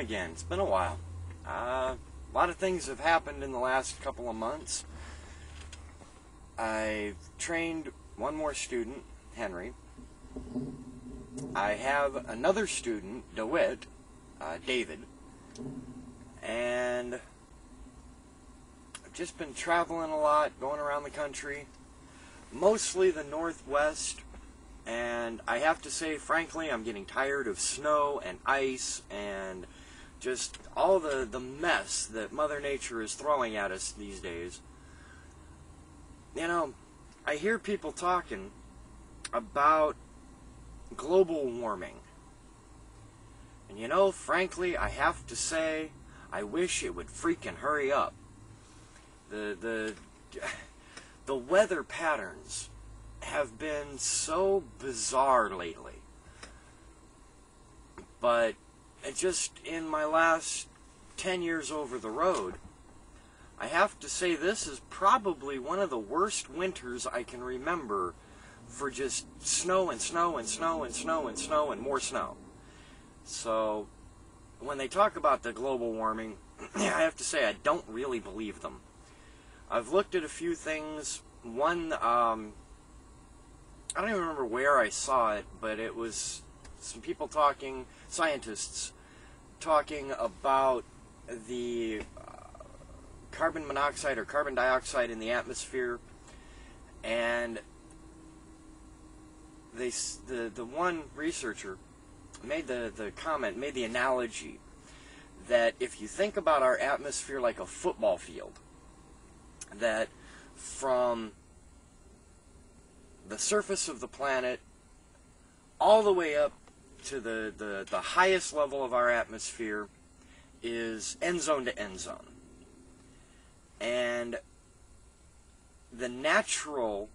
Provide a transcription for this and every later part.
again. It's been a while. A lot of things have happened in the last couple of months. I've trained one more student, Henry. I have another student, DeWitt, David. And I've just been traveling a lot, going around the country, mostly the Northwest. And I have to say, frankly, I'm getting tired of snow and ice and just all the mess that Mother Nature is throwing at us these days. You know, I hear people talking about global warming. And you know, frankly, I have to say, I wish it would freaking hurry up. The weather patterns have been so bizarre lately. But just in my last 10 years over the road, I have to say this is probably one of the worst winters I can remember for just snow and snow and snow and snow and snow and more snow. So when they talk about the global warming, I have to say I don't really believe them. I've looked at a few things. One, I don't even remember where I saw it, but it was some people talking, scientists talking about the carbon monoxide or carbon dioxide in the atmosphere, and the one researcher made the comment, made the analogy that if you think about our atmosphere like a football field, that from the surface of the planet all the way up to the highest level of our atmosphere is end zone to end zone. And the natural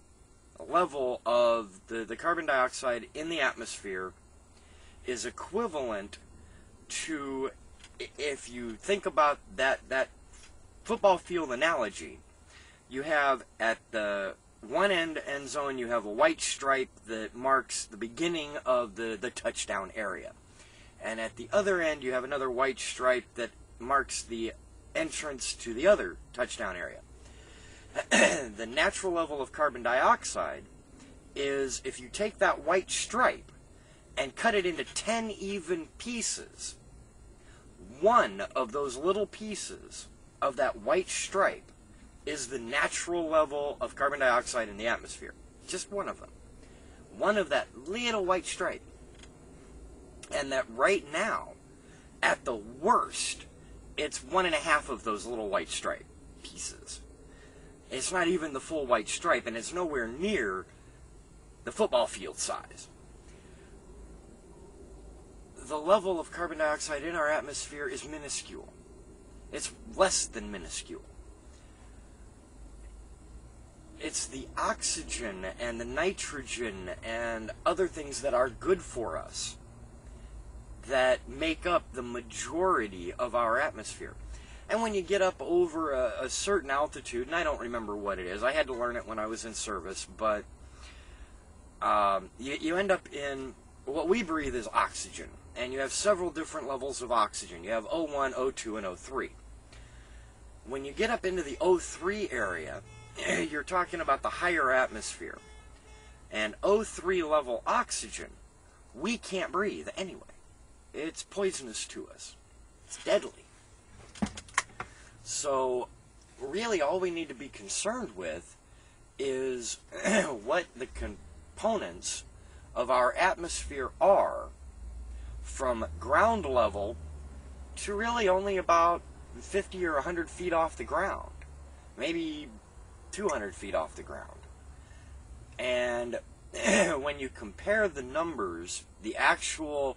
level of the carbon dioxide in the atmosphere is equivalent to, if you think about that football field analogy, you have at the one end zone, you have a white stripe that marks the beginning of the touchdown area. And at the other end, you have another white stripe that marks the entrance to the other touchdown area. The natural level of carbon dioxide is, if you take that white stripe and cut it into 10 even pieces, one of those little pieces of that white stripe is the natural level of carbon dioxide in the atmosphere. Just one of them. One of that little white stripe. And that right now, at the worst, it's 1.5 of those little white stripe pieces. It's not even the full white stripe, and it's nowhere near the football field size. The level of carbon dioxide in our atmosphere is minuscule. It's less than minuscule. It's the oxygen and the nitrogen and other things that are good for us that make up the majority of our atmosphere. And when you get up over a certain altitude, and I don't remember what it is, I had to learn it when I was in service, but you end up in, what we breathe is oxygen, and you have several different levels of oxygen. You have O1, O2, and O3. When you get up into the O3 area, you're talking about the higher atmosphere. And O3 level oxygen, we can't breathe anyway. It's poisonous to us. It's deadly. So, really all we need to be concerned with is what the components of our atmosphere are from ground level to really only about 50 or 100 feet off the ground. Maybe 200 feet off the ground. And when you compare the numbers, the actual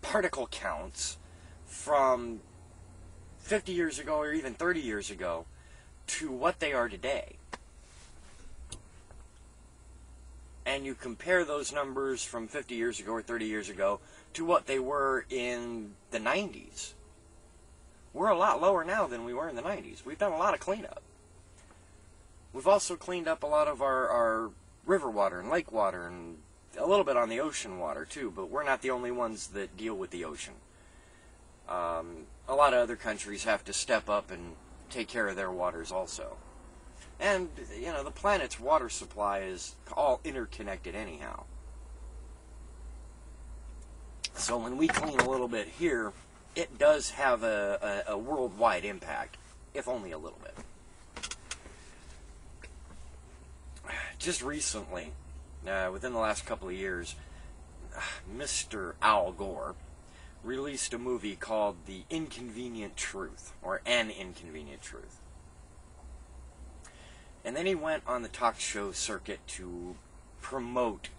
particle counts from 50 years ago or even 30 years ago to what they are today, and you compare those numbers from 50 years ago or 30 years ago to what they were in the 90s, we're a lot lower now than we were in the 90s. We've done a lot of cleanup. We've also cleaned up a lot of our river water and lake water and a little bit on the ocean water too, but we're not the only ones that deal with the ocean. a lot of other countries have to step up and take care of their waters also. And, you know, the planet's water supply is all interconnected anyhow. So when we clean a little bit here, it does have a worldwide impact, if only a little bit. Just recently, within the last couple of years, Mr. Al Gore released a movie called The Inconvenient Truth, or An Inconvenient Truth. And then he went on the talk show circuit to promote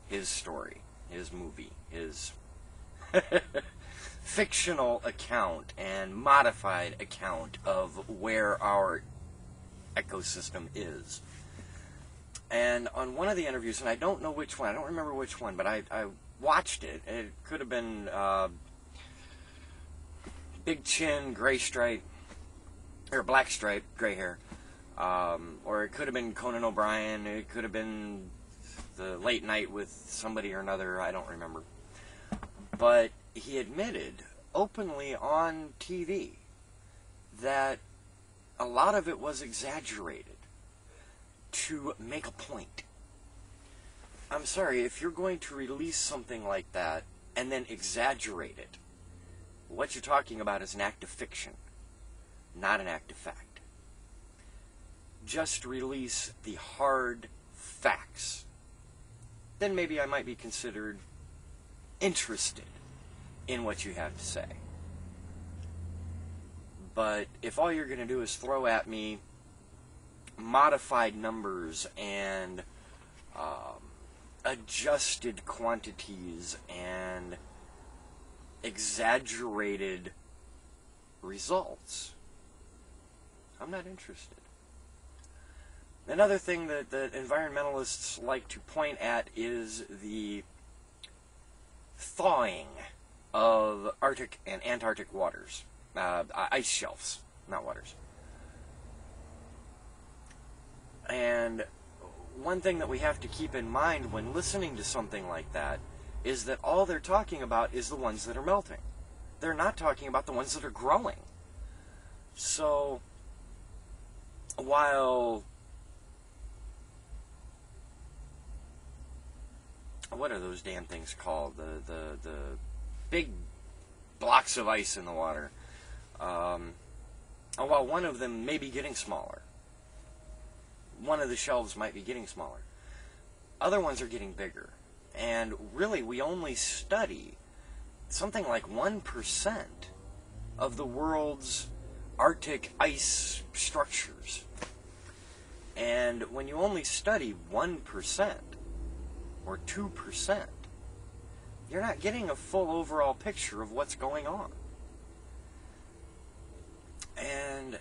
his story, his movie, his fictional account and modified account of where our ecosystem is. And on one of the interviews, and I don't know which one, I don't remember which one, but I watched it. It could have been big chin, gray stripe, or black stripe, gray hair. Or it could have been Conan O'Brien. It could have been the Late Night with somebody or another. I don't remember. But he admitted openly on TV that a lot of it was exaggerated to make a point. I'm sorry, if you're going to release something like that and then exaggerate it, what you're talking about is an act of fiction, not an act of fact. Just release the hard facts. Then maybe I might be considered interested in what you have to say. But if all you're going to do is throw at me modified numbers and adjusted quantities and exaggerated results, I'm not interested. Another thing that environmentalists like to point at is the thawing of Arctic and Antarctic waters, ice shelves, not waters. And one thing that we have to keep in mind when listening to something like that is that all they're talking about is the ones that are melting. They're not talking about the ones that are growing. So, while... what are those damn things called? The big blocks of ice in the water. While one of them may be getting smaller. One of the shelves might be getting smaller. Other ones are getting bigger. And really, we only study something like 1% of the world's Arctic ice structures. And when you only study 1% or 2%, you're not getting a full overall picture of what's going on. And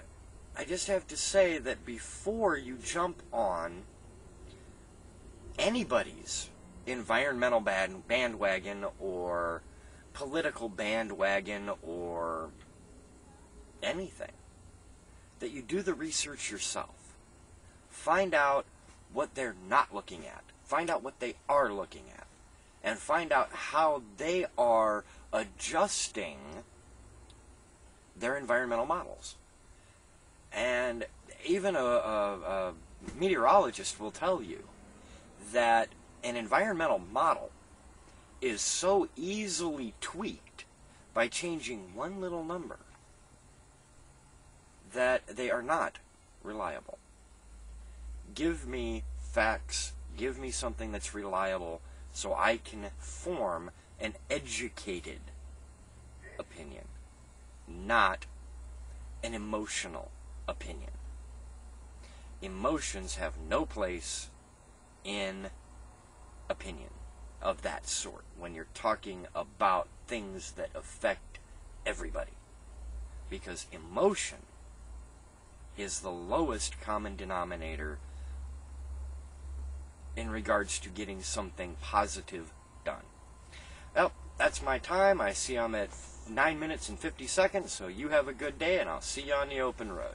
I just have to say that before you jump on anybody's environmental bandwagon or political bandwagon or anything, that you do the research yourself. Find out what they're not looking at. Find out what they are looking at. And find out how they are adjusting their environmental models. And even a meteorologist will tell you that an environmental model is so easily tweaked by changing one little number that they are not reliable. Give me facts, give me something that's reliable so I can form an educated opinion, not an emotional opinion. Emotions have no place in opinion of that sort when you're talking about things that affect everybody. Because emotion is the lowest common denominator in regards to getting something positive done. Well, that's my time. I see I'm at 9 minutes and 50 seconds, so you have a good day, and I'll see you on the open road.